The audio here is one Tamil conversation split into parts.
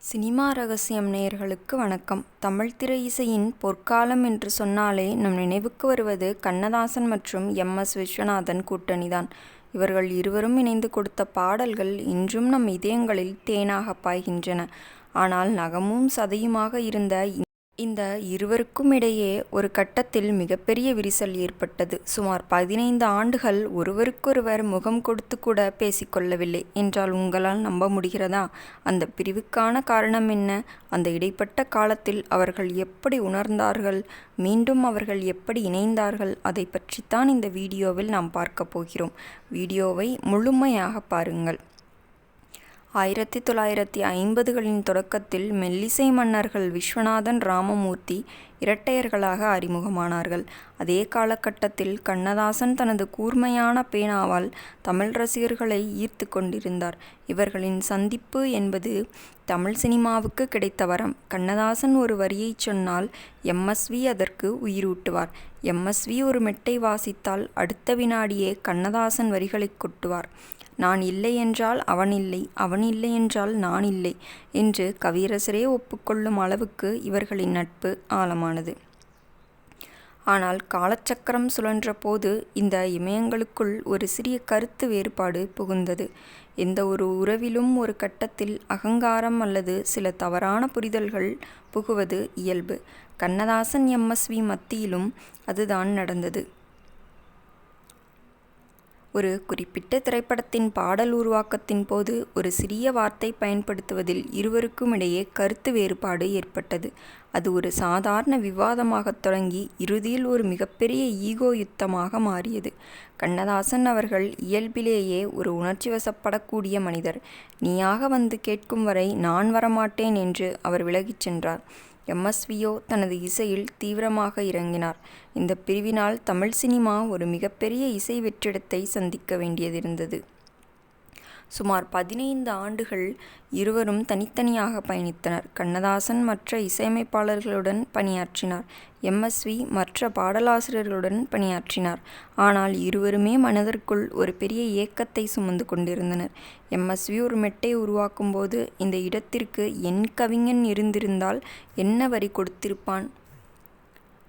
சினிமா ரகசியம் நேயர்களுக்கு வணக்கம். தமிழ் திரை இசையின் பொற்காலம் என்று சொன்னாலே நம் நினைவுக்கு வருவது கண்ணதாசன் மற்றும் எம்.எஸ். விஸ்வநாதன் கூட்டணிதான். இவர்கள் இருவரும் இணைந்து கொடுத்த பாடல்கள் இன்றும் நம் இதயங்களில் தேனாக பாய்கின்றன. ஆனால் நகமும் சதையுமாக இருந்த இந்த இருவருக்கும் இடையே ஒரு கட்டத்தில் மிகப்பெரிய விரிசல் ஏற்பட்டது. சுமார் 15 ஆண்டுகள் ஒருவருக்கொருவர் முகம் கொடுத்து கூட பேசிக்கொள்ளவில்லை என்றால் உங்களால் நம்ப முடிகிறதா? அந்த பிரிவுக்கான காரணம் என்ன? அந்த இடைப்பட்ட காலத்தில் அவர்கள் எப்படி உணர்ந்தார்கள்? மீண்டும் அவர்கள் எப்படி இணைந்தார்கள்? அதை பற்றித்தான் இந்த வீடியோவில் நாம் பார்க்க போகிறோம். வீடியோவை முழுமையாக பாருங்கள். 1950களின் தொடக்கத்தில் மெல்லிசை மன்னர்கள் விஸ்வநாதன், ராமமூர்த்தி இரட்டையர்களாக அறிமுகமானார்கள். அதே காலகட்டத்தில் கண்ணதாசன் தனது கூர்மையான பேனாவால் தமிழ் ரசிகர்களை ஈர்த்து கொண்டிருந்தார். இவர்களின் சந்திப்பு என்பது தமிழ் சினிமாவுக்கு கிடைத்த வரம். கண்ணதாசன் ஒரு வரியை சொன்னால் எம்.எஸ்.வி. அதற்கு உயிரூட்டுவார். எம்.எஸ்.வி. ஒரு மெட்டை வாசித்தால் அடுத்த வினாடியே கண்ணதாசன் வரிகளை கொட்டுவார். நான் இல்லை என்றால் அவன் இல்லை, அவன் இல்லை என்றால் நான் இல்லை என்று கவியரசரே ஒப்புக்கொள்ளும் அளவுக்கு இவர்களின் நட்பு ஆழமானது. ஆனால் காலச்சக்கரம் சுழன்ற போது இந்த இமயங்களுக்குள் ஒரு சிறிய கருத்து வேறுபாடு புகுந்தது. எந்த ஒரு உறவிலும் ஒரு கட்டத்தில் அகங்காரம் அல்லது சில தவறான புரிதல்கள் புகுவது இயல்பு. கண்ணதாசன் எம்.எஸ்.வி. மத்தியிலும் அதுதான் நடந்தது. ஒரு குறிப்பிட்ட திரைப்படத்தின் பாடல் உருவாக்கத்தின் போது ஒரு சிறிய வார்த்தை பயன்படுத்துவதில் இருவருக்கும் இடையே கருத்து வேறுபாடு ஏற்பட்டது. அது ஒரு சாதாரண விவாதமாகத் தொடங்கி இறுதியில் ஒரு மிகப்பெரிய ஈகோ யுத்தமாக மாறியது. கண்ணதாசன் அவர்கள் இயல்பிலேயே ஒரு உணர்ச்சிவசப்படக்கூடிய மனிதர். நீயாக வந்து கேட்கும் வரை நான் வரமாட்டேன் என்று அவர் விலகிச் சென்றார். எம்.எஸ்.வி.யோ தனது இசையில் தீவிரமாக இறங்கினார். இந்த பிரிவினால் தமிழ் சினிமா ஒரு மிகப்பெரிய இசை வெற்றிடத்தை சந்திக்க வேண்டியதிருந்தது. சுமார் 15 ஆண்டுகள் இருவரும் தனித்தனியாக பயணித்தனர். கண்ணதாசன் மற்ற இசையமைப்பாளர்களுடன் பணியாற்றினார். எம்.எஸ்.வி. மற்ற பாடலாசிரியர்களுடன் பணியாற்றினார். ஆனால் இருவருமே மனதிற்குள் ஒரு பெரிய ஏக்கத்தை சுமந்து கொண்டிருந்தனர். எம்.எஸ்.வி. ஒரு மெட்டை உருவாக்கும் போது இந்த இடத்திற்கு என் கவிஞன் இருந்திருந்தால் என்ன வரி கொடுத்திருப்பான்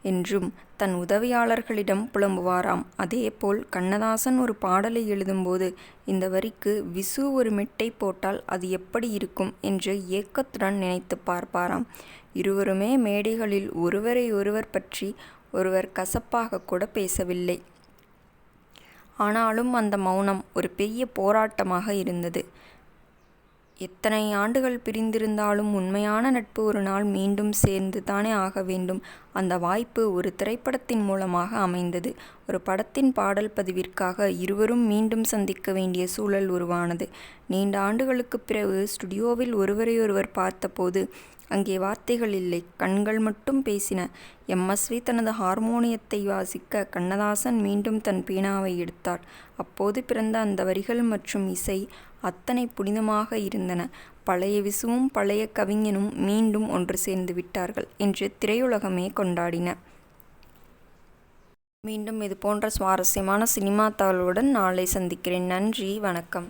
என்றும் தன் உதவியாளர்களிடம் புலம்புவாராம். அதேபோல் கண்ணதாசன் ஒரு பாடலை எழுதும்போது இந்த வரிக்கு விசு ஒரு மெட்டை போட்டால் அது எப்படி இருக்கும் என்று ஏக்கத்துடன் நினைத்து பார்ப்பாராம். இருவருமே மேடைகளில் ஒருவரை ஒருவர் பற்றி ஒருவர் கசப்பாக கூட பேசவில்லை. ஆனாலும் அந்த மௌனம் ஒரு பெரிய போராட்டமாக இருந்தது. எத்தனை ஆண்டுகள் பிரிந்திருந்தாலும் உண்மையான நட்பு ஒரு நாள் மீண்டும் சேர்ந்து தானே ஆக வேண்டும். அந்த வாய்ப்பு ஒரு திரைப்படத்தின் மூலமாக அமைந்தது. ஒரு படத்தின் பாடல் பதிவிற்காக இருவரும் மீண்டும் சந்திக்க வேண்டிய சூழல் உருவானது. நீண்ட ஆண்டுகளுக்குப் பிறகு ஸ்டுடியோவில் ஒருவரையொருவர் பார்த்தபோது அங்கே வார்த்தைகள் இல்லை, கண்கள் மட்டும் பேசின. எம்.எஸ்.வி. தனது ஹார்மோனியத்தை வாசிக்க கண்ணதாசன் மீண்டும் தன் பேனாவை எடுத்தார். அப்போது பிறந்த அந்த வரிகள் மற்றும் இசை அத்தனை புனிதமாக இருந்தன. பழைய விசுவும் பழைய கவிஞனும் மீண்டும் ஒன்று சேர்ந்து விட்டார்கள் என்று திரையுலகமே கொண்டாடின. மீண்டும் இது போன்ற சுவாரஸ்யமான சினிமா தகவலுடன் நாளை சந்திக்கிறேன். நன்றி, வணக்கம்.